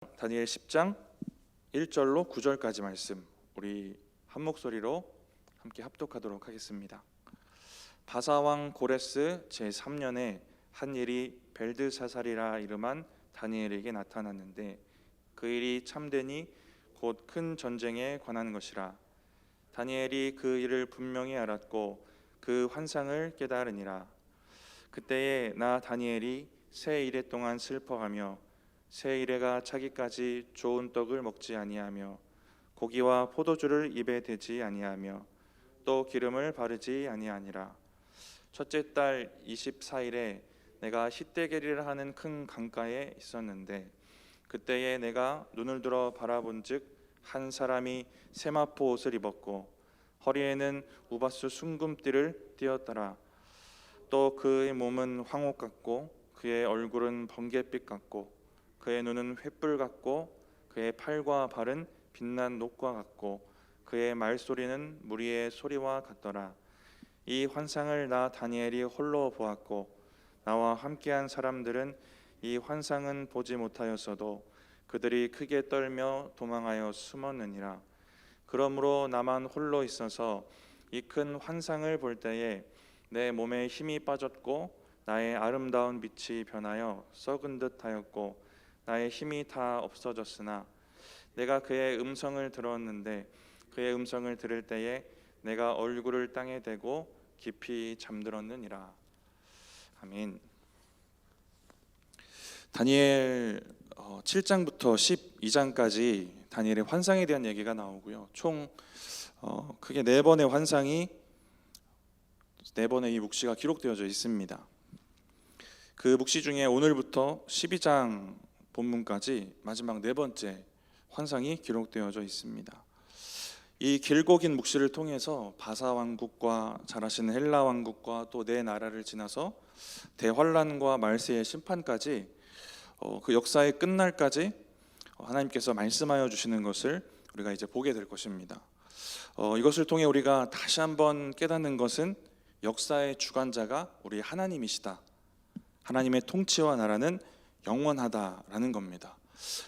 다니엘 10장 1절로 9절까지 말씀 우리 한 목소리로 함께 합독하도록 하겠습니다. 바사왕 고레스 제3년에 한 일이 벨드사살이라 이름한 다니엘에게 나타났는데 그 일이 참되니 곧 큰 전쟁에 관한 것이라. 다니엘이 그 일을 분명히 알았고 그 환상을 깨달으니라. 그때에 나 다니엘이 새 이레 동안 슬퍼하며 새 이레가 차기까지 좋은 떡을 먹지 아니하며 고기와 포도주를 입에 대지 아니하며 또 기름을 바르지 아니하니라. 첫째 달 24일에 내가 히데겔이라 하는 큰 강가에 있었는데 그때에 내가 눈을 들어 바라본즉 한 사람이 세마포 옷을 입었고 허리에는 우바스 순금띠를 띠었더라. 또 그의 몸은 황옥 같고 그의 얼굴은 번갯빛 같고 그의 눈은 횃불 같고 그의 팔과 발은 빛난 녹과 같고 그의 말소리는 무리의 소리와 같더라. 이 환상을 나 다니엘이 홀로 보았고 나와 함께한 사람들은 이 환상은 보지 못하였어도 그들이 크게 떨며 도망하여 숨었느니라. 그러므로 나만 홀로 있어서 이 큰 환상을 볼 때에 내 몸에 힘이 빠졌고 나의 아름다운 빛이 변하여 썩은 듯 하였고 나의 힘이 다 없어졌으나 내가 그의 음성을 들었는데 그의 음성을 들을 때에 내가 얼굴을 땅에 대고 깊이 잠들었느니라. 아멘. 다니엘 7장부터 12장까지 다니엘의 환상에 대한 얘기가 나오고요. 총 크게 4번의 환상이 4번의 이 묵시가 기록되어져 있습니다. 그 묵시 중에 오늘부터 12장 본문까지 마지막 4번째 환상이 기록되어져 있습니다. 이 길고 긴 묵시를 통해서 바사 왕국과 잘하시는 헬라 왕국과 또 네 나라를 지나서 대환란과 말세의 심판까지 그 역사의 끝날까지 하나님께서 말씀하여 주시는 것을 우리가 이제 보게 될 것입니다. 이것을 통해 우리가 다시 한번 깨닫는 것은 역사의 주관자가 우리 하나님이시다. 하나님의 통치와 나라는 영원하다라는 겁니다.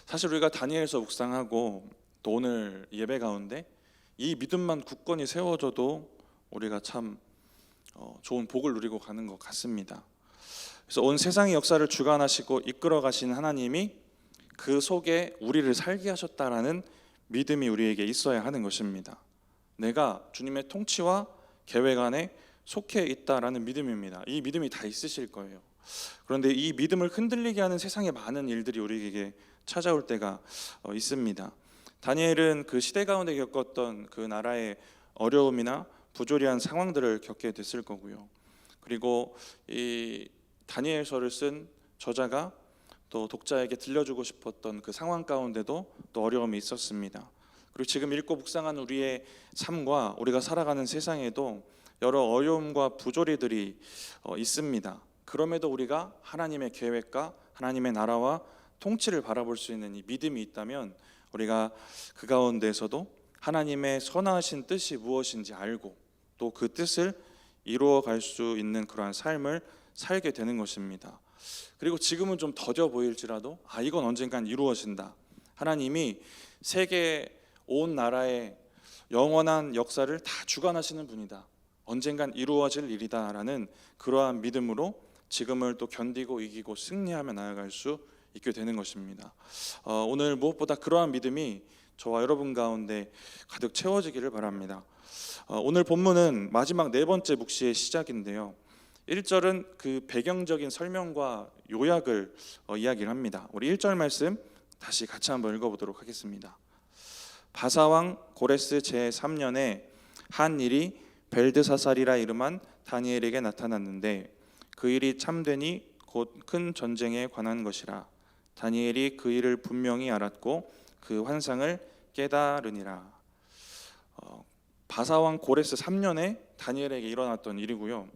사실 우리가 다니엘서 묵상하고 또 오늘 예배 가운데 이 믿음만 굳건히 세워져도 우리가 참 좋은 복을 누리고 가는 것 같습니다. 그래서 온 세상의 역사를 주관하시고 이끌어 가신 하나님이 그 속에 우리를 살게 하셨다라는 믿음이 우리에게 있어야 하는 것입니다. 내가 주님의 통치와 계획 안에 속해 있다라는 믿음입니다. 이 믿음이 다 있으실 거예요. 그런데 이 믿음을 흔들리게 하는 세상의 많은 일들이 우리에게 찾아올 때가 있습니다. 다니엘은 그 시대 가운데 겪었던 그 나라의 어려움이나 부조리한 상황들을 겪게 됐을 거고요. 그리고 이 다니엘서를 쓴 저자가 또 독자에게 들려주고 싶었던 그 상황 가운데도 또 어려움이 있었습니다. 그리고 지금 읽고 묵상한 우리의 삶과 우리가 살아가는 세상에도 여러 어려움과 부조리들이 있습니다. 그럼에도 우리가 하나님의 계획과 하나님의 나라와 통치를 바라볼 수 있는 이 믿음이 있다면 우리가 그 가운데서도 하나님의 선하신 뜻이 무엇인지 알고 또 그 뜻을 이루어 갈 수 있는 그러한 삶을 살게 되는 것입니다. 그리고 지금은 좀 더뎌 보일지라도 이건 언젠간 이루어진다. 하나님이 세계 온 나라의 영원한 역사를 다 주관하시는 분이다. 언젠간 이루어질 일이다라는 그러한 믿음으로 지금을 또 견디고 이기고 승리하며 나아갈 수 있게 되는 것입니다. 오늘 무엇보다 그러한 믿음이 저와 여러분 가운데 가득 채워지기를 바랍니다. 오늘 본문은 마지막 4번째 묵시의 시작인데요. 1절은 그 배경적인 설명과 요약을 이야기를 합니다. 우리 1절 말씀 다시 같이 한번 읽어보도록 하겠습니다. 바사왕 고레스 제3년에 한 일이 벨드사살이라 이름한 다니엘에게 나타났는데 그 일이 참되니 곧 큰 전쟁에 관한 것이라. 다니엘이 그 일을 분명히 알았고 그 환상을 깨달으니라. 바사왕 고레스 3년에 다니엘에게 일어났던 일이고요.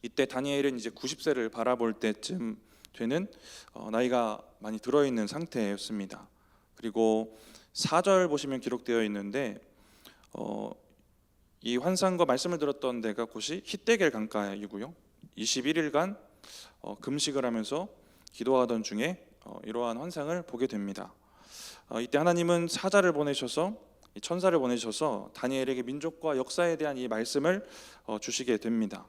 이때 다니엘은 이제 90세를 바라볼 때쯤 되는 나이가 많이 들어있는 상태였습니다. 그리고 4절 보시면 기록되어 있는데 이 환상과 말씀을 들었던 데가 곳이 히데겔 강가이고요. 21일간 금식을 하면서 기도하던 중에 이러한 환상을 보게 됩니다. 이때 하나님은 사자를 보내셔서 이 천사를 보내셔서 다니엘에게 민족과 역사에 대한 이 말씀을 주시게 됩니다.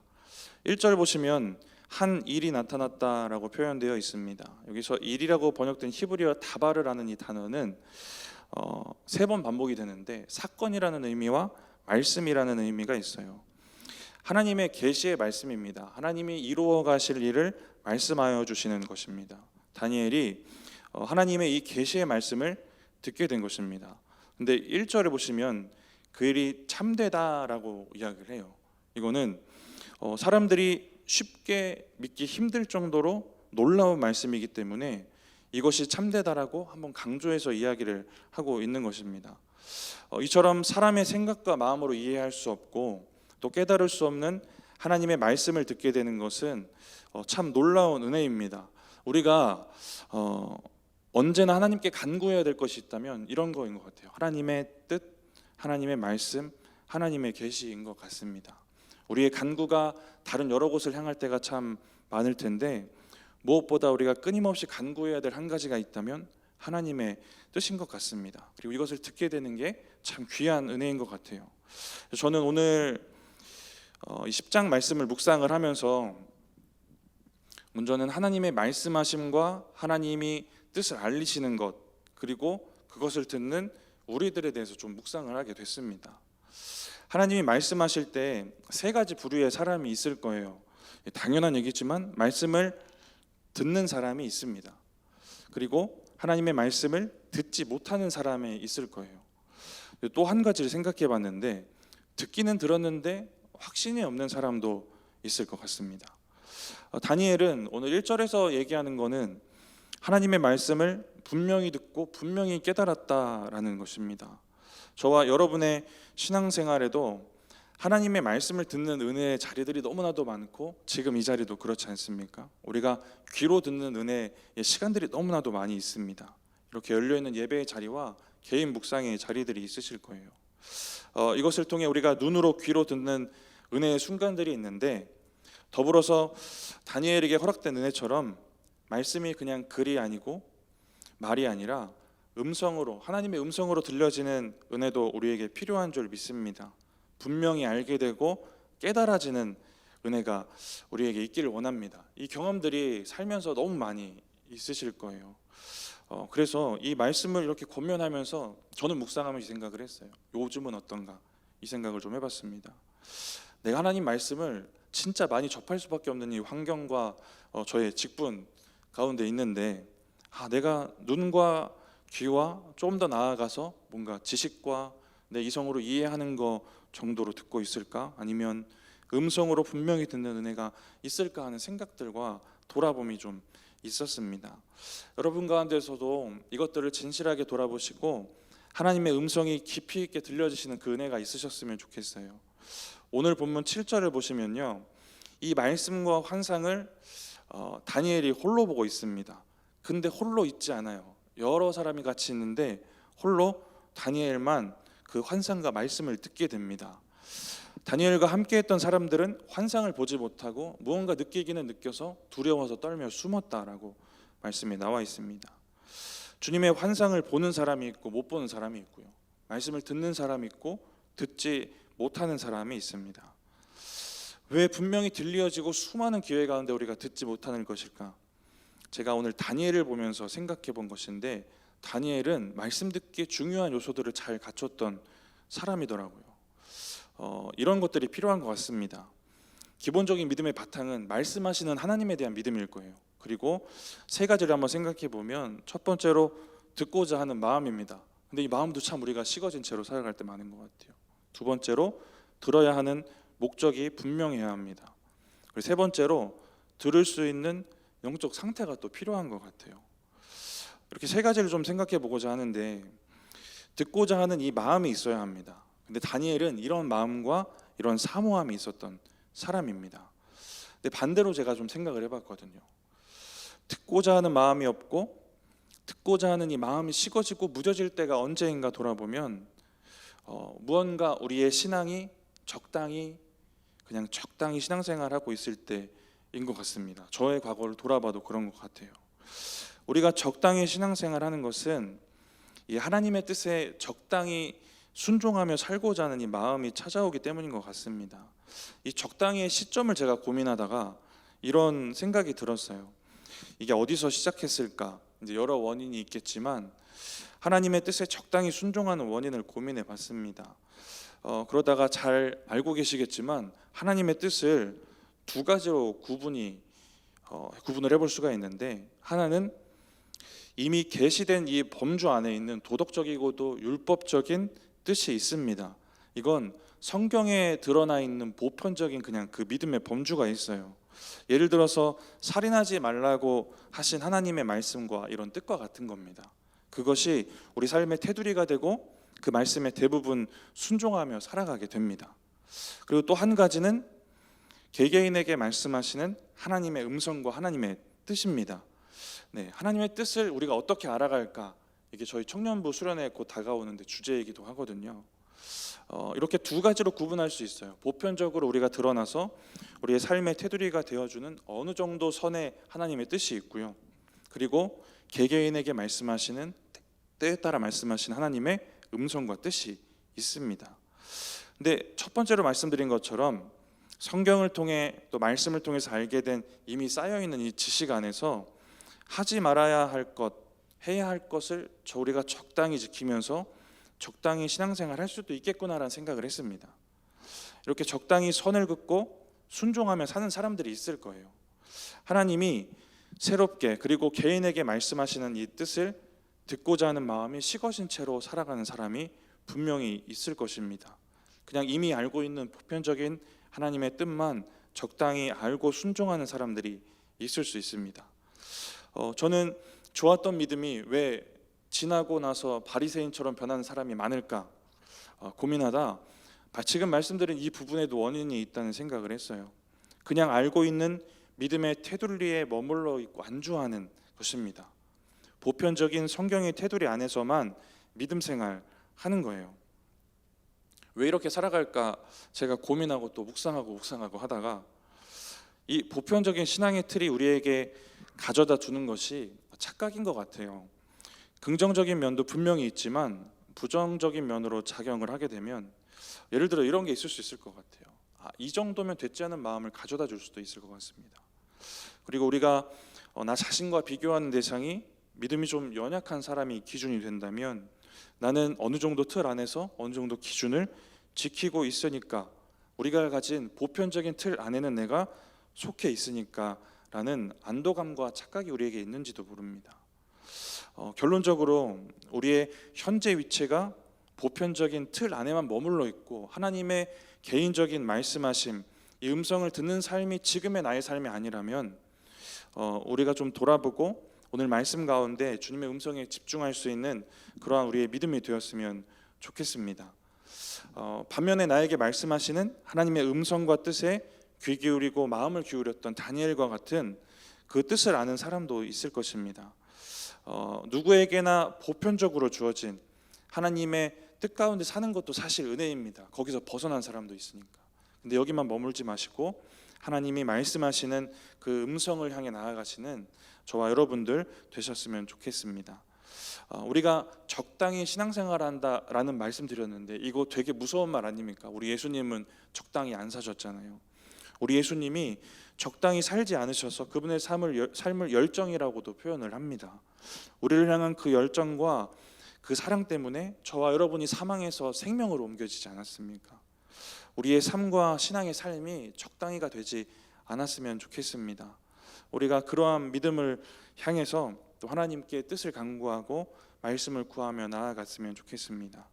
1절 보시면 한 일이 나타났다라고 표현되어 있습니다. 여기서 일이라고 번역된 히브리어 다바르라는 이 단어는 3번 반복이 되는데 사건이라는 의미와 말씀이라는 의미가 있어요. 하나님의 계시의 말씀입니다. 하나님이 이루어 가실 일을 말씀하여 주시는 것입니다. 다니엘이 하나님의 이 계시의 말씀을 듣게 된 것입니다. 근데 1절에 보시면 그 일이 참되다라고 이야기를 해요. 이거는 사람들이 쉽게 믿기 힘들 정도로 놀라운 말씀이기 때문에 이것이 참되다라고 한번 강조해서 이야기를 하고 있는 것입니다. 이처럼 사람의 생각과 마음으로 이해할 수 없고 또 깨달을 수 없는 하나님의 말씀을 듣게 되는 것은 참 놀라운 은혜입니다. 우리가 언제나 하나님께 간구해야 될 것이 있다면 이런 거인 것 같아요. 하나님의 뜻, 하나님의 말씀, 하나님의 계시인 것 같습니다. 우리의 간구가 다른 여러 곳을 향할 때가 참 많을 텐데 무엇보다 우리가 끊임없이 간구해야 될 한 가지가 있다면 하나님의 뜻인 것 같습니다. 그리고 이것을 듣게 되는 게 참 귀한 은혜인 것 같아요. 저는 오늘 이 10장 말씀을 묵상을 하면서 먼저는 하나님의 말씀하심과 하나님이 뜻을 알리시는 것, 그리고 그것을 듣는 우리들에 대해서 좀 묵상을 하게 됐습니다. 하나님이 말씀하실 때 3가지 부류의 사람이 있을 거예요. 당연한 얘기지만 말씀을 듣는 사람이 있습니다. 그리고 하나님의 말씀을 듣지 못하는 사람이 있을 거예요. 또 한 가지를 생각해 봤는데 듣기는 들었는데 확신이 없는 사람도 있을 것 같습니다. 다니엘은 오늘 1절에서 얘기하는 거는 하나님의 말씀을 분명히 듣고 분명히 깨달았다라는 것입니다. 저와 여러분의 신앙생활에도 하나님의 말씀을 듣는 은혜의 자리들이 너무나도 많고 지금 이 자리도 그렇지 않습니까? 우리가 귀로 듣는 은혜의 시간들이 너무나도 많이 있습니다. 이렇게 열려있는 예배의 자리와 개인 묵상의 자리들이 있으실 거예요. 이것을 통해 우리가 눈으로 귀로 듣는 은혜의 순간들이 있는데 더불어서 다니엘에게 허락된 은혜처럼 말씀이 그냥 글이 아니고 말이 아니라 음성으로, 하나님의 음성으로 들려지는 은혜도 우리에게 필요한 줄 믿습니다. 분명히 알게 되고 깨달아지는 은혜가 우리에게 있기를 원합니다. 이 경험들이 살면서 너무 많이 있으실 거예요. 그래서 이 말씀을 이렇게 권면하면서 저는 묵상하면서 이 생각을 했어요. 요즘은 어떤가? 이 생각을 좀 해봤습니다. 내가 하나님 말씀을 진짜 많이 접할 수밖에 없는 이 환경과 저의 직분 가운데 있는데 내가 눈과 귀와 좀 더 나아가서 뭔가 지식과 내 이성으로 이해하는 거 정도로 듣고 있을까? 아니면 음성으로 분명히 듣는 은혜가 있을까 하는 생각들과 돌아봄이 좀 있었습니다. 여러분 가운데서도 이것들을 진실하게 돌아보시고 하나님의 음성이 깊이 있게 들려지시는 그 은혜가 있으셨으면 좋겠어요. 오늘 본문 7절을 보시면요, 이 말씀과 환상을 다니엘이 홀로 보고 있습니다. 근데 홀로 있지 않아요. 여러 사람이 같이 있는데 홀로 다니엘만 그 환상과 말씀을 듣게 됩니다. 다니엘과 함께했던 사람들은 환상을 보지 못하고 무언가 느끼기는 느껴서 두려워서 떨며 숨었다라고 말씀에 나와 있습니다. 주님의 환상을 보는 사람이 있고 못 보는 사람이 있고요, 말씀을 듣는 사람이 있고 듣지 못하는 사람이 있습니다. 왜 분명히 들려지고 수많은 기회 가운데 우리가 듣지 못하는 것일까? 제가 오늘 다니엘을 보면서 생각해 본 것인데 다니엘은 말씀 듣기에 중요한 요소들을 잘 갖췄던 사람이더라고요. 이런 것들이 필요한 것 같습니다. 기본적인 믿음의 바탕은 말씀하시는 하나님에 대한 믿음일 거예요. 그리고 3가지를 한번 생각해 보면 첫 번째로 듣고자 하는 마음입니다. 근데 이 마음도 참 우리가 식어진 채로 살아갈 때 많은 것 같아요. 두 번째로 들어야 하는 목적이 분명해야 합니다. 그리고 3번째로 들을 수 있는 영적 상태가 또 필요한 것 같아요. 이렇게 3가지를 좀 생각해 보고자 하는데 듣고자 하는 이 마음이 있어야 합니다. 근데 다니엘은 이런 마음과 이런 사모함이 있었던 사람입니다. 근데 반대로 제가 좀 생각을 해봤거든요. 듣고자 하는 마음이 없고 듣고자 하는 이 마음이 식어지고 무뎌질 때가 언제인가 돌아보면 무언가 우리의 신앙이 적당히 신앙생활하고 있을 때인 것 같습니다. 저의 과거를 돌아봐도 그런 것 같아요. 우리가 적당히 신앙생활하는 것은 이 하나님의 뜻에 적당히 순종하며 살고자 하는 이 마음이 찾아오기 때문인 것 같습니다. 이 적당히의 시점을 제가 고민하다가 이런 생각이 들었어요. 이게 어디서 시작했을까? 이제 여러 원인이 있겠지만 하나님의 뜻에 적당히 순종하는 원인을 고민해 봤습니다. 그러다가 잘 알고 계시겠지만 하나님의 뜻을 두 가지로 구분을 해볼 수가 있는데, 하나는 이미 계시된 이 범주 안에 있는 도덕적이고도 율법적인 뜻이 있습니다. 이건 성경에 드러나 있는 보편적인 그냥 그 믿음의 범주가 있어요. 예를 들어서 살인하지 말라고 하신 하나님의 말씀과 이런 뜻과 같은 겁니다. 그것이 우리 삶의 테두리가 되고 그 말씀에 대부분 순종하며 살아가게 됩니다. 그리고 또 한 가지는 개개인에게 말씀하시는 하나님의 음성과 하나님의 뜻입니다. 네, 하나님의 뜻을 우리가 어떻게 알아갈까? 이게 저희 청년부 수련회 곧 다가오는데 주제이기도 하거든요. 이렇게 두 가지로 구분할 수 있어요. 보편적으로 우리가 드러나서 우리의 삶의 테두리가 되어주는 어느 정도 선의 하나님의 뜻이 있고요. 그리고 개개인에게 말씀하시는, 때에 따라 말씀하시는 하나님의 음성과 뜻이 있습니다. 근데 첫 번째로 말씀드린 것처럼 성경을 통해 또 말씀을 통해서 알게 된 이미 쌓여있는 이 지식 안에서 하지 말아야 할 것, 해야 할 것을 우리가 적당히 지키면서 적당히 신앙생활 할 수도 있겠구나라는 생각을 했습니다. 이렇게 적당히 선을 긋고 순종하며 사는 사람들이 있을 거예요. 하나님이 새롭게 그리고 개인에게 말씀하시는 이 뜻을 듣고자 하는 마음이 식어진 채로 살아가는 사람이 분명히 있을 것입니다. 그냥 이미 알고 있는 보편적인 하나님의 뜻만 적당히 알고 순종하는 사람들이 있을 수 있습니다. 저는 좋았던 믿음이 왜 지나고 나서 바리새인처럼 변하는 사람이 많을까 고민하다 지금 말씀드린 이 부분에도 원인이 있다는 생각을 했어요. 그냥 알고 있는 믿음의 테두리에 머물러 있고 안주하는 것입니다. 보편적인 성경의 테두리 안에서만 믿음 생활 하는 거예요. 왜 이렇게 살아갈까 제가 고민하고 또 묵상하고 하다가 이 보편적인 신앙의 틀이 우리에게 가져다 주는 것이 착각인 것 같아요. 긍정적인 면도 분명히 있지만 부정적인 면으로 작용을 하게 되면, 예를 들어 이런 게 있을 수 있을 것 같아요. 이 정도면 됐지 않은 마음을 가져다 줄 수도 있을 것 같습니다. 그리고 우리가 나 자신과 비교하는 대상이 믿음이 좀 연약한 사람이 기준이 된다면, 나는 어느 정도 틀 안에서 어느 정도 기준을 지키고 있으니까, 우리가 가진 보편적인 틀 안에는 내가 속해 있으니까 라는 안도감과 착각이 우리에게 있는지도 모릅니다. 결론적으로 우리의 현재 위치가 보편적인 틀 안에만 머물러 있고 하나님의 개인적인 말씀하심, 이 음성을 듣는 삶이 지금의 나의 삶이 아니라면 우리가 좀 돌아보고 오늘 말씀 가운데 주님의 음성에 집중할 수 있는 그러한 우리의 믿음이 되었으면 좋겠습니다. 반면에 나에게 말씀하시는 하나님의 음성과 뜻에 귀 기울이고 마음을 기울였던 다니엘과 같은 그 뜻을 아는 사람도 있을 것입니다. 누구에게나 보편적으로 주어진 하나님의 뜻 가운데 사는 것도 사실 은혜입니다. 거기서 벗어난 사람도 있으니까. 근데 여기만 머물지 마시고 하나님이 말씀하시는 그 음성을 향해 나아가시는 저와 여러분들 되셨으면 좋겠습니다. 우리가 적당히 신앙생활한다라는 말씀 드렸는데 이거 되게 무서운 말 아닙니까? 우리 예수님은 적당히 안 사셨잖아요. 우리 예수님이 적당히 살지 않으셔서 그분의 삶을 열정이라고도 표현을 합니다. 우리를 향한 그 열정과 그 사랑 때문에 저와 여러분이 사망에서 생명으로 옮겨지지 않았습니까? 우리의 삶과 신앙의 삶이 적당히가 되지 않았으면 좋겠습니다. 우리가 그러한 믿음을 향해서 또 하나님께 뜻을 간구하고 말씀을 구하며 나아갔으면 좋겠습니다.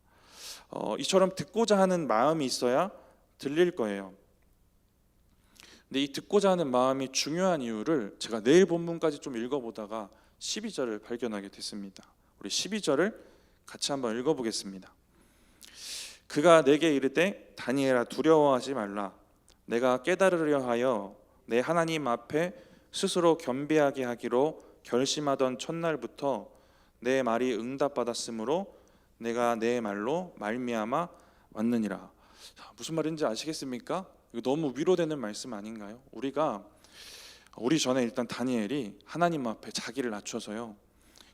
이처럼 듣고자 하는 마음이 있어야 들릴 거예요. 근데 이 듣고자 하는 마음이 중요한 이유를 제가 내일 본문까지 좀 읽어보다가 12절을 발견하게 됐습니다. 우리 12절을 같이 한번 읽어보겠습니다. 그가 내게 이르되 다니엘아 두려워하지 말라. 내가 깨달으려 하여 내 하나님 앞에 스스로 겸비하게 하기로 결심하던 첫날부터 내 말이 응답받았으므로 내가 내 말로 말미암아 왔느니라. 무슨 말인지 아시겠습니까? 이거 너무 위로되는 말씀 아닌가요? 우리 전에 일단 다니엘이 하나님 앞에 자기를 낮춰서요,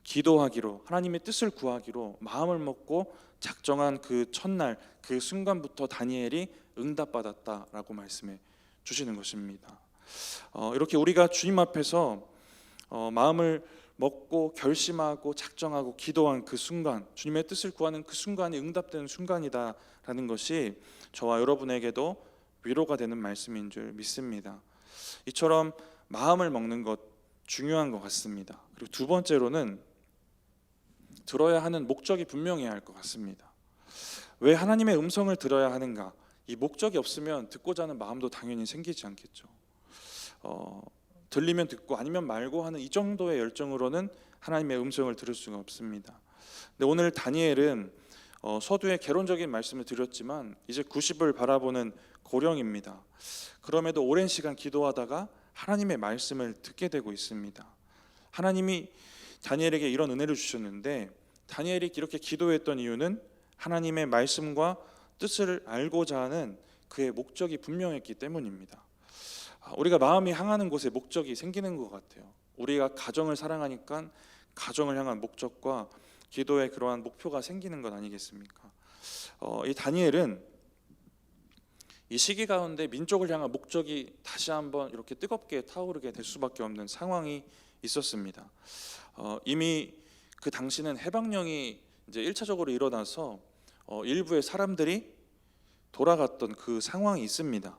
기도하기로, 하나님의 뜻을 구하기로 마음을 먹고 작정한 그 첫날 그 순간부터 다니엘이 응답받았다라고 말씀해 주시는 것입니다. 이렇게 우리가 주님 앞에서 마음을 먹고 결심하고 작정하고 기도한 그 순간, 주님의 뜻을 구하는 그 순간이 응답되는 순간이다라는 것이 저와 여러분에게도 위로가 되는 말씀인 줄 믿습니다. 이처럼 마음을 먹는 것 중요한 것 같습니다. 그리고 두 번째로는 들어야 하는 목적이 분명해야 할 것 같습니다. 왜 하나님의 음성을 들어야 하는가? 이 목적이 없으면 듣고자 하는 마음도 당연히 생기지 않겠죠. 들리면 듣고 아니면 말고 하는 이 정도의 열정으로는 하나님의 음성을 들을 수가 없습니다. 근데 오늘 다니엘은 서두에 개론적인 말씀을 드렸지만 이제 90을 바라보는 고령입니다. 그럼에도 오랜 시간 기도하다가 하나님의 말씀을 듣게 되고 있습니다. 하나님이 다니엘에게 이런 은혜를 주셨는데, 다니엘이 이렇게 기도했던 이유는 하나님의 말씀과 뜻을 알고자 하는 그의 목적이 분명했기 때문입니다. 우리가 마음이 향하는 곳에 목적이 생기는 것 같아요. 우리가 가정을 사랑하니까 가정을 향한 목적과 기도의 그러한 목표가 생기는 것 아니겠습니까? 이 다니엘은 이 시기 가운데 민족을 향한 목적이 다시 한번 이렇게 뜨겁게 타오르게 될 수밖에 없는 상황이 있었습니다. 이미 그 당시는 해방령이 이제 1차적으로 일어나서 일부의 사람들이 돌아갔던 그 상황이 있습니다.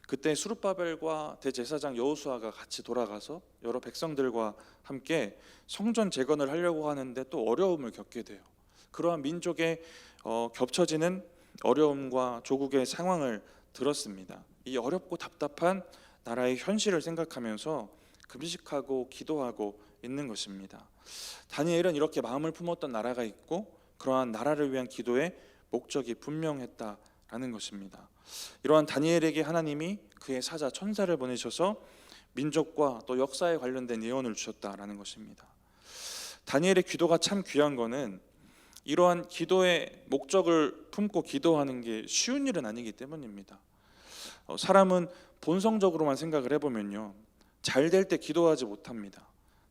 그때 수룹바벨과 대제사장 여호수아가 같이 돌아가서 여러 백성들과 함께 성전 재건을 하려고 하는데 또 어려움을 겪게 돼요. 그러한 민족의 겹쳐지는 어려움과 조국의 상황을 들었습니다. 이 어렵고 답답한 나라의 현실을 생각하면서 금식하고 기도하고 있는 것입니다. 다니엘은 이렇게 마음을 품었던 나라가 있고 그러한 나라를 위한 기도의 목적이 분명했다라는 것입니다. 이러한 다니엘에게 하나님이 그의 사자 천사를 보내셔서 민족과 또 역사에 관련된 예언을 주셨다라는 것입니다. 다니엘의 기도가 참 귀한 거는 이러한 기도의 목적을 품고 기도하는 게 쉬운 일은 아니기 때문입니다. 사람은 본성적으로만 생각을 해보면요, 잘 될 때 기도하지 못합니다.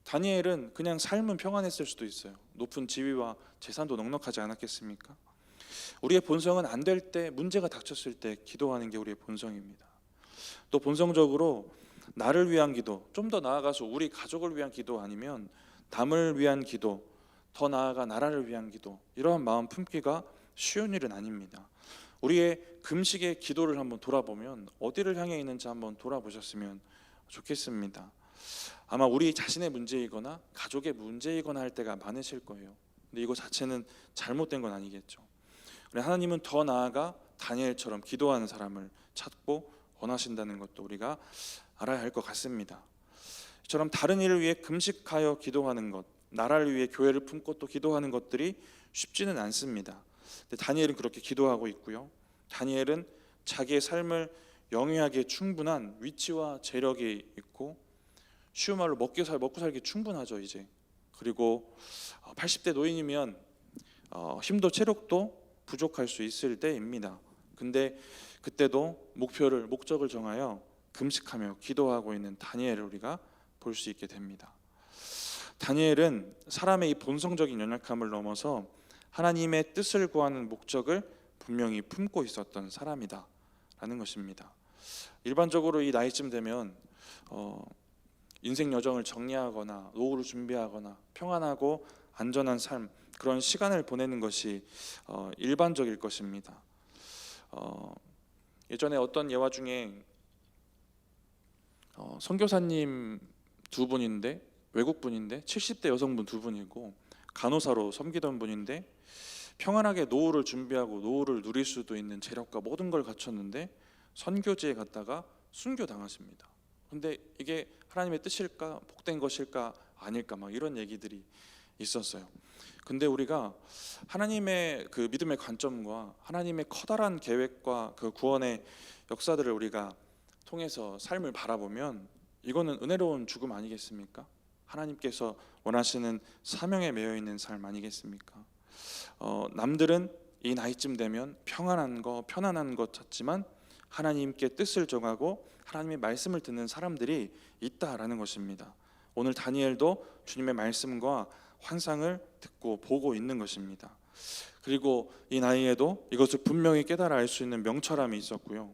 다니엘은 그냥 삶은 평안했을 수도 있어요. 높은 지위와 재산도 넉넉하지 않았겠습니까? 우리의 본성은 안 될 때, 문제가 닥쳤을 때 기도하는 게 우리의 본성입니다. 또 본성적으로 나를 위한 기도, 좀 더 나아가서 우리 가족을 위한 기도 아니면 남을 위한 기도, 더 나아가 나라를 위한 기도, 이러한 마음 품기가 쉬운 일은 아닙니다. 우리의 금식의 기도를 한번 돌아보면 어디를 향해 있는지 한번 돌아보셨으면 좋겠습니다. 아마 우리 자신의 문제이거나 가족의 문제이거나 할 때가 많으실 거예요. 근데 이거 자체는 잘못된 건 아니겠죠. 하나님은 더 나아가 다니엘처럼 기도하는 사람을 찾고 원하신다는 것도 우리가 알아야 할 것 같습니다. 이처럼 다른 일을 위해 금식하여 기도하는 것, 나라를 위해 교회를 품고 또 기도하는 것들이 쉽지는 않습니다. 근데 다니엘은 그렇게 기도하고 있고요. 다니엘은 자기의 삶을 영위하기에 충분한 위치와 재력이 있고 쉬운 말로 먹고 살기 충분하죠 이제. 그리고 80대 노인이면 힘도 체력도 부족할 수 있을 때입니다. 근데 그때도 목적을 정하여 금식하며 기도하고 있는 다니엘을 우리가 볼 수 있게 됩니다. 다니엘은 사람의 이 본성적인 연약함을 넘어서 하나님의 뜻을 구하는 목적을 분명히 품고 있었던 사람이다 라는 것입니다. 일반적으로 이 나이쯤 되면 인생 여정을 정리하거나 노후를 준비하거나 평안하고 안전한 삶, 그런 시간을 보내는 것이 일반적일 것입니다. 예전에 어떤 예화 중에 선교사님 두 분인데, 외국 분인데 70대 여성분 두 분이고 간호사로 섬기던 분인데 평안하게 노후를 준비하고 노후를 누릴 수도 있는 재력과 모든 걸 갖췄는데 선교지에 갔다가 순교당하십니다. 근데 이게 하나님의 뜻일까, 복된 것일까 아닐까, 막 이런 얘기들이 있었어요. 근데 우리가 하나님의 그 믿음의 관점과 하나님의 커다란 계획과 그 구원의 역사들을 우리가 통해서 삶을 바라보면 이거는 은혜로운 죽음 아니겠습니까? 하나님께서 원하시는 사명에 매여 있는 삶 아니겠습니까? 남들은 이 나이쯤 되면 평안한 거, 편안한 것 찾지만 하나님께 뜻을 정하고 하나님의 말씀을 듣는 사람들이 있다라는 것입니다. 오늘 다니엘도 주님의 말씀과 환상을 듣고 보고 있는 것입니다. 그리고 이 나이에도 이것을 분명히 깨달아 알 수 있는 명철함이 있었고요,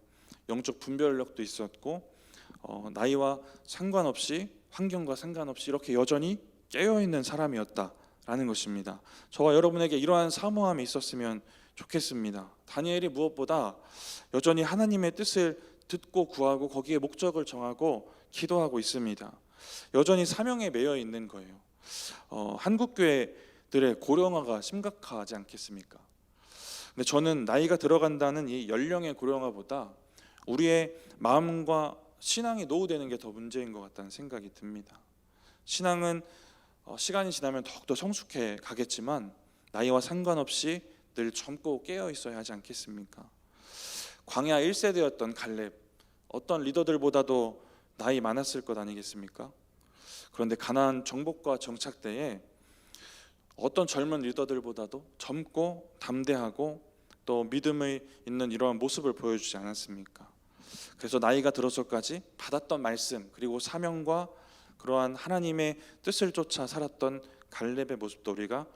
영적 분별력도 있었고, 나이와 상관없이, 환경과 상관없이 이렇게 여전히 깨어있는 사람이었다라는 것입니다. 저와 여러분에게 이러한 사모함이 있었으면 좋겠습니다. 다니엘이 무엇보다 여전히 하나님의 뜻을 듣고 구하고 거기에 목적을 정하고 기도하고 있습니다. 여전히 사명에 매여 있는 거예요. 한국 교회들의 고령화가 심각하지 않겠습니까? 근데 저는 나이가 들어간다는 이 연령의 고령화보다 우리의 마음과 신앙이 노후되는 게 더 문제인 것 같다는 생각이 듭니다. 신앙은 시간이 지나면 더욱더 성숙해 가겠지만 나이와 상관없이 늘 젊고 깨어 있어야 하지 않겠습니까? 광야 1세대였던 갈렙, 어떤 리더들보다도 나이 많았을 것 아니겠습니까? 그런데 가나안 정복과 정착 때에 어떤 젊은 리더들보다도 젊고 담대하고 또 믿음이 있는 이러한 모습을 보여주지 않았습니까? 그래서 나이가 들어서까지 받았던 말씀, 그리고 사명과 그러한 하나님의 뜻을 쫓아 살았던 갈렙의 모습도 우리가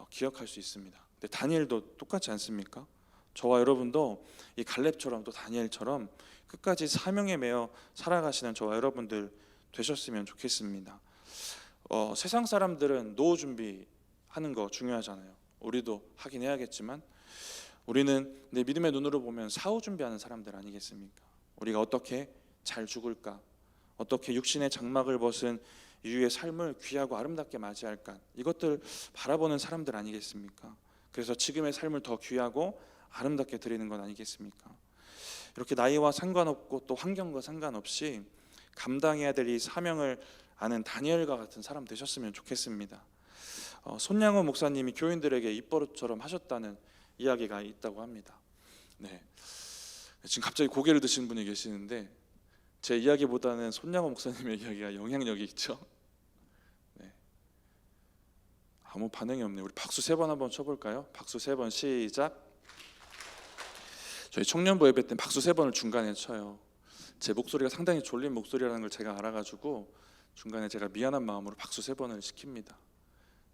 기억할 수 있습니다. 근데 다니엘도 똑같지 않습니까? 저와 여러분도 이 갈렙처럼 또 다니엘처럼 끝까지 사명에 매여 살아가시는 저와 여러분들 되셨으면 좋겠습니다. 세상 사람들은 노후 준비하는 거 중요하잖아요. 우리도 하긴 해야겠지만 우리는 내 믿음의 눈으로 보면 사후 준비하는 사람들 아니겠습니까? 우리가 어떻게 잘 죽을까, 어떻게 육신의 장막을 벗은 이후의 삶을 귀하고 아름답게 맞이할까, 이것들 바라보는 사람들 아니겠습니까? 그래서 지금의 삶을 더 귀하고 아름답게 드리는 건 아니겠습니까? 이렇게 나이와 상관없고 또 환경과 상관없이 감당해야 될 이 사명을 아는 다니엘과 같은 사람 되셨으면 좋겠습니다. 손양호 목사님이 교인들에게 입버릇처럼 하셨다는 이야기가 있다고 합니다. 네. 지금 갑자기 고개를 드시는 분이 계시는데 제 이야기보다는 손양호 목사님의 이야기가 영향력이 있죠. 네. 아무 반응이 없네요. 우리 박수 3번 한번 쳐볼까요? 박수 3번 시작. 저희 청년부 예배 때 박수 3번을 중간에 쳐요. 제 목소리가 상당히 졸린 목소리라는 걸 제가 알아가지고 중간에 제가 미안한 마음으로 박수 3번을 시킵니다.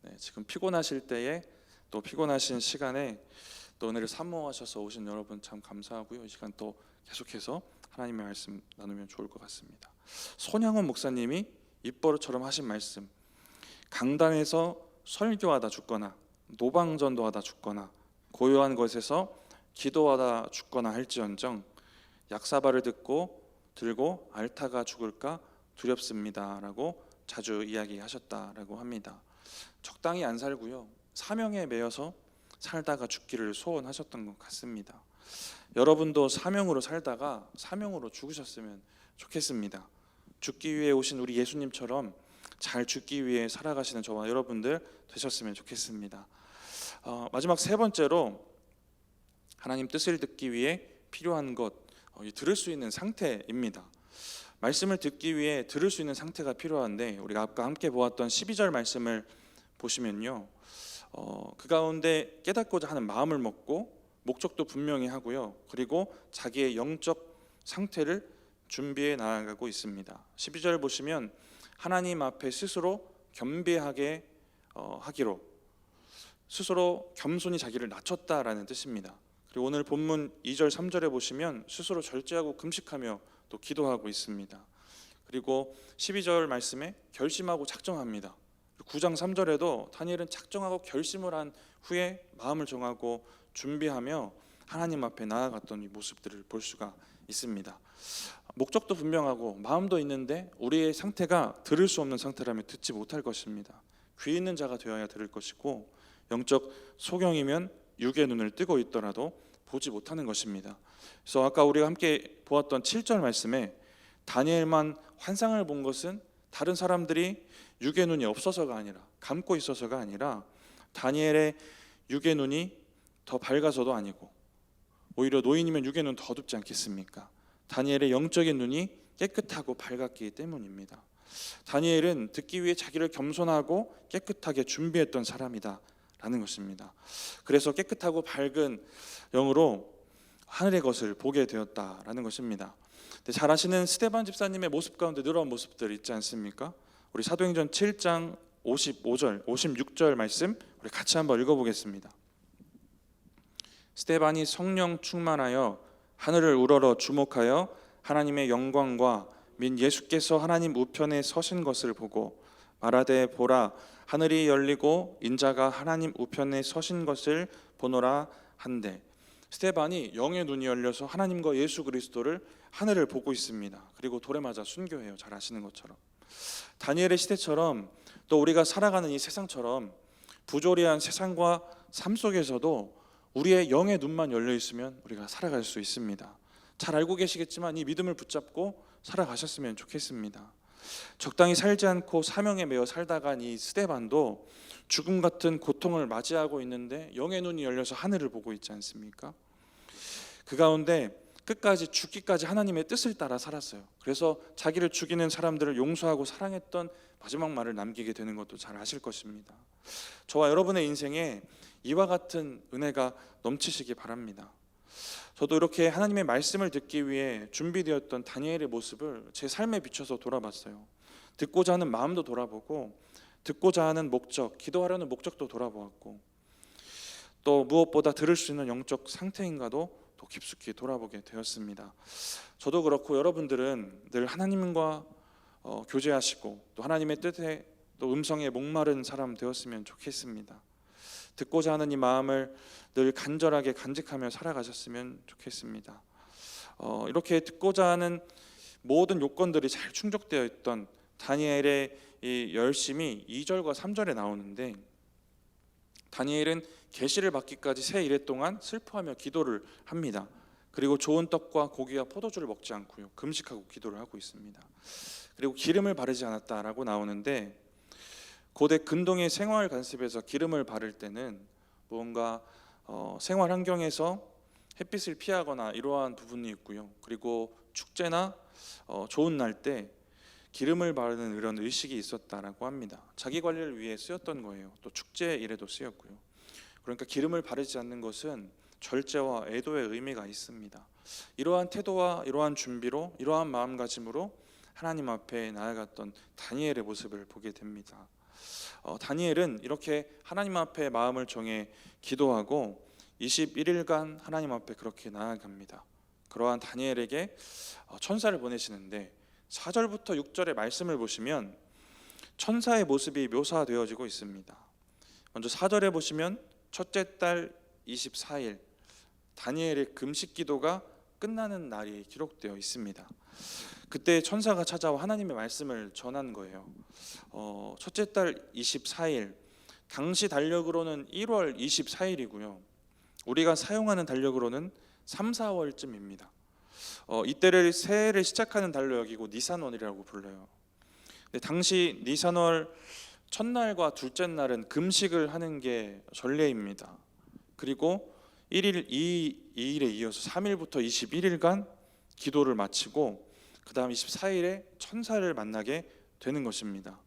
네, 지금 피곤하실 때에 또 피곤하신 시간에 또 은혜를 사모하셔서 오신 여러분 참 감사하고요. 이 시간 또 계속해서 하나님의 말씀 나누면 좋을 것 같습니다. 손양원 목사님이 입버릇처럼 하신 말씀, 강단에서 설교하다 죽거나 노방전도하다 죽거나 고요한 곳에서 기도하다 죽거나 할지언정 약사발을 들고 앓다가 죽을까 두렵습니다 라고 자주 이야기하셨다라고 합니다. 적당히 안 살고요, 사명에 매여서 살다가 죽기를 소원하셨던 것 같습니다. 여러분도 사명으로 살다가 사명으로 죽으셨으면 좋겠습니다. 죽기 위해 오신 우리 예수님처럼 잘 죽기 위해 살아가시는 저와 여러분들 되셨으면 좋겠습니다. 마지막 3번째로 하나님 뜻을 듣기 위해 필요한 것, 들을 수 있는 상태입니다. 말씀을 듣기 위해 들을 수 있는 상태가 필요한데 우리가 아까 함께 보았던 12절 말씀을 보시면요, 그 가운데 깨닫고자 하는 마음을 먹고 목적도 분명히 하고요, 그리고 자기의 영적 상태를 준비해 나아가고 있습니다. 12절 보시면 하나님 앞에 스스로 겸비하게 하기로, 스스로 겸손히 자기를 낮췄다라는 뜻입니다. 그리고 오늘 본문 2절 3절에 보시면 스스로 절제하고 금식하며 또 기도하고 있습니다. 그리고 12절 말씀에 결심하고 작정합니다. 9장 3절에도 다니엘은 작정하고 결심을 한 후에 마음을 정하고 준비하며 하나님 앞에 나아갔던 이 모습들을 볼 수가 있습니다. 목적도 분명하고 마음도 있는데 우리의 상태가 들을 수 없는 상태라면 듣지 못할 것입니다. 귀 있는 자가 되어야 들을 것이고 영적 소경이면 육의 눈을 뜨고 있더라도 보지 못하는 것입니다. 그래서 아까 우리가 함께 보았던 7절 말씀에 다니엘만 환상을 본 것은 다른 사람들이 육의 눈이 없어서가 아니라, 감고 있어서가 아니라 다니엘의 육의 눈이 더 밝아서도 아니고, 오히려 노인이면 육의 눈 더 어둡지 않겠습니까? 다니엘의 영적인 눈이 깨끗하고 밝았기 때문입니다. 다니엘은 듣기 위해 자기를 겸손하고 깨끗하게 준비했던 사람이다 라는 것입니다. 그래서 깨끗하고 밝은 영으로 하늘의 것을 보게 되었다라는 것입니다. 잘 아시는 스데반 집사님의 모습 가운데 이런 모습들 있지 않습니까? 우리 사도행전 7장 55절, 56절 말씀 우리 같이 한번 읽어보겠습니다. 스데반이 성령 충만하여 하늘을 우러러 주목하여 하나님의 영광과 민 예수께서 하나님 우편에 서신 것을 보고 말하되 보라 하늘이 열리고 인자가 하나님 우편에 서신 것을 보노라 한데, 스데반이 영의 눈이 열려서 하나님과 예수 그리스도를 하늘을 보고 있습니다. 그리고 돌에 맞아 순교해요. 잘 아시는 것처럼. 다니엘의 시대처럼 또 우리가 살아가는 이 세상처럼 부조리한 세상과 삶 속에서도 우리의 영의 눈만 열려 있으면 우리가 살아갈 수 있습니다. 잘 알고 계시겠지만 이 믿음을 붙잡고 살아가셨으면 좋겠습니다. 적당히 살지 않고 사명에 매여 살다간 이 스데반도 죽음 같은 고통을 맞이하고 있는데 영의 눈이 열려서 하늘을 보고 있지 않습니까? 그 가운데 끝까지 죽기까지 하나님의 뜻을 따라 살았어요. 그래서 자기를 죽이는 사람들을 용서하고 사랑했던 마지막 말을 남기게 되는 것도 잘 아실 것입니다. 저와 여러분의 인생에 이와 같은 은혜가 넘치시기 바랍니다. 저도 이렇게 하나님의 말씀을 듣기 위해 준비되었던 다니엘의 모습을 제 삶에 비춰서 돌아봤어요. 듣고자 하는 마음도 돌아보고, 듣고자 하는 목적, 기도하려는 목적도 돌아보았고, 또 무엇보다 들을 수 있는 영적 상태인가도 더 깊숙이 돌아보게 되었습니다. 저도 그렇고 여러분들은 늘 하나님과 교제하시고 또 하나님의 뜻에 또 음성에 목마른 사람 되었으면 좋겠습니다. 듣고자 하는 이 마음을 늘 간절하게 간직하며 살아가셨으면 좋겠습니다. 이렇게 듣고자 하는 모든 요건들이 잘 충족되어 있던 다니엘의 이 열심이 2절과 3절에 나오는데, 다니엘은 계시를 받기까지 새 이래 동안 슬퍼하며 기도를 합니다. 그리고 좋은 떡과 고기와 포도주를 먹지 않고요, 금식하고 기도를 하고 있습니다. 그리고 기름을 바르지 않았다라고 나오는데, 고대 근동의 생활 관습에서 기름을 바를 때는 무언가 생활 환경에서 햇빛을 피하거나 이러한 부분이 있고요. 그리고 축제나 좋은 날 때 기름을 바르는 이런 의식이 있었다라고 합니다. 자기 관리를 위해 쓰였던 거예요. 또 축제 일에도 쓰였고요. 그러니까 기름을 바르지 않는 것은 절제와 애도의 의미가 있습니다. 이러한 태도와 이러한 준비로, 이러한 마음가짐으로 하나님 앞에 나아갔던 다니엘의 모습을 보게 됩니다. 다니엘은 이렇게 하나님 앞에 마음을 정해 기도하고 21일간 하나님 앞에 그렇게 나아갑니다. 그러한 다니엘에게 천사를 보내시는데 4절부터 6절의 말씀을 보시면 천사의 모습이 묘사되어지고 있습니다. 먼저 4절에 보시면 첫째 달 24일 다니엘의 금식 기도가 끝나는 날이 기록되어 있습니다. 그때 천사가 찾아와 하나님의 말씀을 전한 거예요. 첫째 달 24일, 당시 달력으로는 1월 24일이고요. 우리가 사용하는 달력으로는 3, 4월쯤입니다. 이때를 새해를 시작하는 달력이고 니산월이라고 불러요. 당시 니산월 첫날과 둘째 날은 금식을 하는 게 전례입니다. 그리고 1일, 2일에 이어서 3일부터 21일간 기도를 마치고 그 다음 24일에 천사를 만나게 되는 것입니다.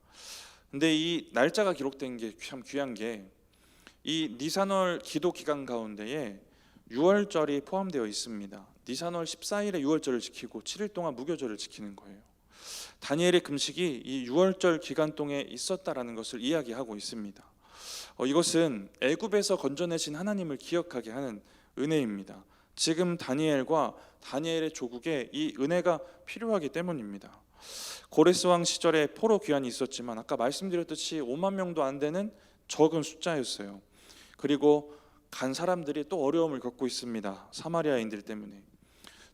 근데 이 날짜가 기록된 게 참 귀한 게, 이 니산월 기도 기간 가운데에 6월절이 포함되어 있습니다. 니산월 14일에 6월절을 지키고 7일 동안 무교절을 지키는 거예요. 다니엘의 금식이 이 6월절 기간 동에 있었다라는 것을 이야기하고 있습니다. 이것은 애굽에서 건져내신 하나님을 기억하게 하는 은혜입니다. 지금 다니엘과 다니엘의 조국에 이 은혜가 필요하기 때문입니다. 고레스 왕 시절에 포로 귀환이 있었지만 아까 말씀드렸듯이 5만 명도 안 되는 적은 숫자였어요. 그리고 간 사람들이 또 어려움을 겪고 있습니다. 사마리아인들 때문에.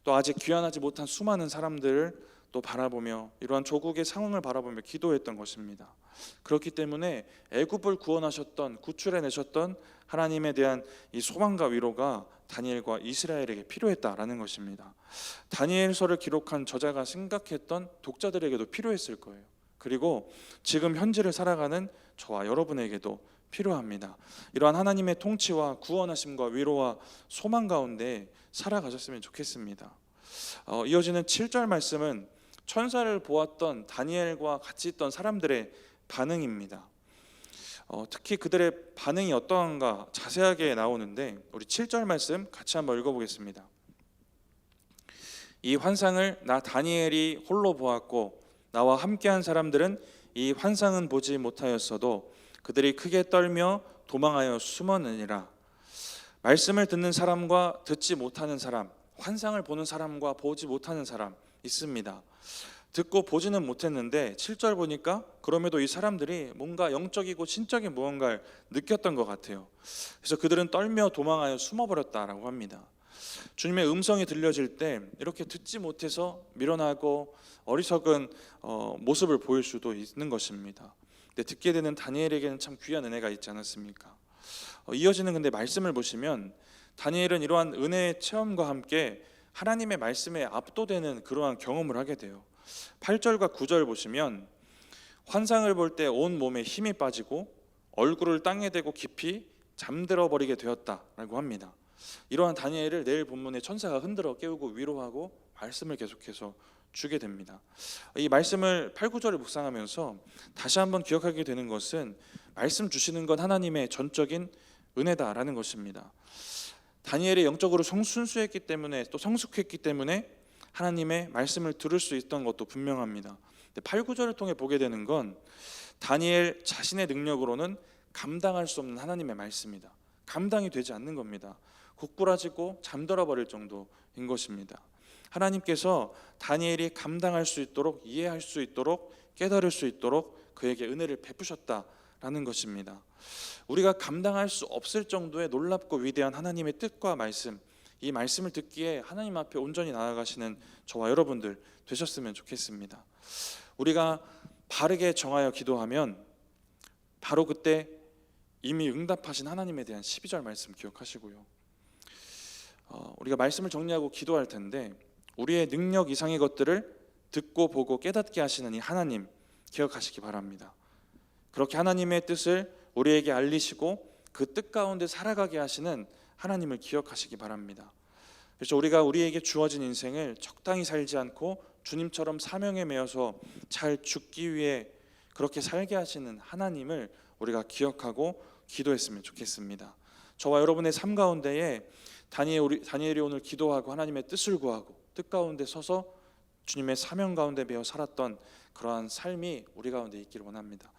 또 아직 귀환하지 못한 수많은 사람들을 또 바라보며 이러한 조국의 상황을 바라보며 기도했던 것입니다. 그렇기 때문에 애굽을 구원하셨던, 구출해내셨던 하나님에 대한 이 소망과 위로가 다니엘과 이스라엘에게 필요했다라는 것입니다. 다니엘서를 기록한 저자가 생각했던 독자들에게도 필요했을 거예요. 그리고 지금 현재를 살아가는 저와 여러분에게도 필요합니다. 이러한 하나님의 통치와 구원하심과 위로와 소망 가운데 살아가셨으면 좋겠습니다. 이어지는 7절 말씀은 천사를 보았던 다니엘과 같이 있던 사람들의 반응입니다. 특히 그들의 반응이 어떠한가 자세하게 나오는데, 우리 7절 말씀 같이 한번 읽어보겠습니다. 이 환상을 나 다니엘이 홀로 보았고 나와 함께한 사람들은 이 환상은 보지 못하였어도 그들이 크게 떨며 도망하여 숨었느니라. 말씀을 듣는 사람과 듣지 못하는 사람, 환상을 보는 사람과 보지 못하는 사람 있습니다. 듣고 보지는 못했는데 7절 보니까 그럼에도 이 사람들이 뭔가 영적이고 신적인 무언가를 느꼈던 것 같아요. 그래서 그들은 떨며 도망하여 숨어버렸다라고 합니다. 주님의 음성이 들려질 때 이렇게 듣지 못해서 밀어나고 어리석은 모습을 보일 수도 있는 것입니다. 근데 듣게 되는 다니엘에게는 참 귀한 은혜가 있지 않았습니까? 이어지는 근데 말씀을 보시면 다니엘은 이러한 은혜의 체험과 함께 하나님의 말씀에 압도되는 그러한 경험을 하게 돼요. 8절과 9절 보시면 환상을 볼 때 온 몸에 힘이 빠지고 얼굴을 땅에 대고 깊이 잠들어 버리게 되었다라고 합니다. 이러한 다니엘을 내일 본문에 천사가 흔들어 깨우고 위로하고 말씀을 계속해서 주게 됩니다. 이 말씀을 8, 9절을 묵상하면서 다시 한번 기억하게 되는 것은 말씀 주시는 건 하나님의 전적인 은혜다라는 것입니다. 다니엘이 영적으로 순수했기 때문에 또 성숙했기 때문에 하나님의 말씀을 들을 수 있던 것도 분명합니다. 8, 9절을 통해 보게 되는 건 다니엘 자신의 능력으로는 감당할 수 없는 하나님의 말씀이다. 감당이 되지 않는 겁니다. 고꾸라지고 잠들어 버릴 정도인 것입니다. 하나님께서 다니엘이 감당할 수 있도록, 이해할 수 있도록, 깨달을 수 있도록 그에게 은혜를 베푸셨다라는 것입니다. 우리가 감당할 수 없을 정도의 놀랍고 위대한 하나님의 뜻과 말씀, 이 말씀을 듣기에 하나님 앞에 온전히 나아가시는 저와 여러분들 되셨으면 좋겠습니다. 우리가 바르게 정하여 기도하면 바로 그때 이미 응답하신 하나님에 대한 12절 말씀 기억하시고요. 우리가 말씀을 정리하고 기도할 텐데 우리의 능력 이상의 것들을 듣고 보고 깨닫게 하시는 이 하나님 기억하시기 바랍니다. 그렇게 하나님의 뜻을 우리에게 알리시고 그 뜻 가운데 살아가게 하시는 하나님을 기억하시기 바랍니다. 그래서 우리가 우리에게 주어진 인생을 적당히 살지 않고 주님처럼 사명에 매여서 잘 죽기 위해 그렇게 살게 하시는 하나님을 우리가 기억하고 기도했으면 좋겠습니다. 저와 여러분의 삶 가운데에 다니엘이 오늘 기도하고 하나님의 뜻을 구하고 뜻 가운데 서서 주님의 사명 가운데 매여 살았던 그러한 삶이 우리 가운데 있기를 원합니다.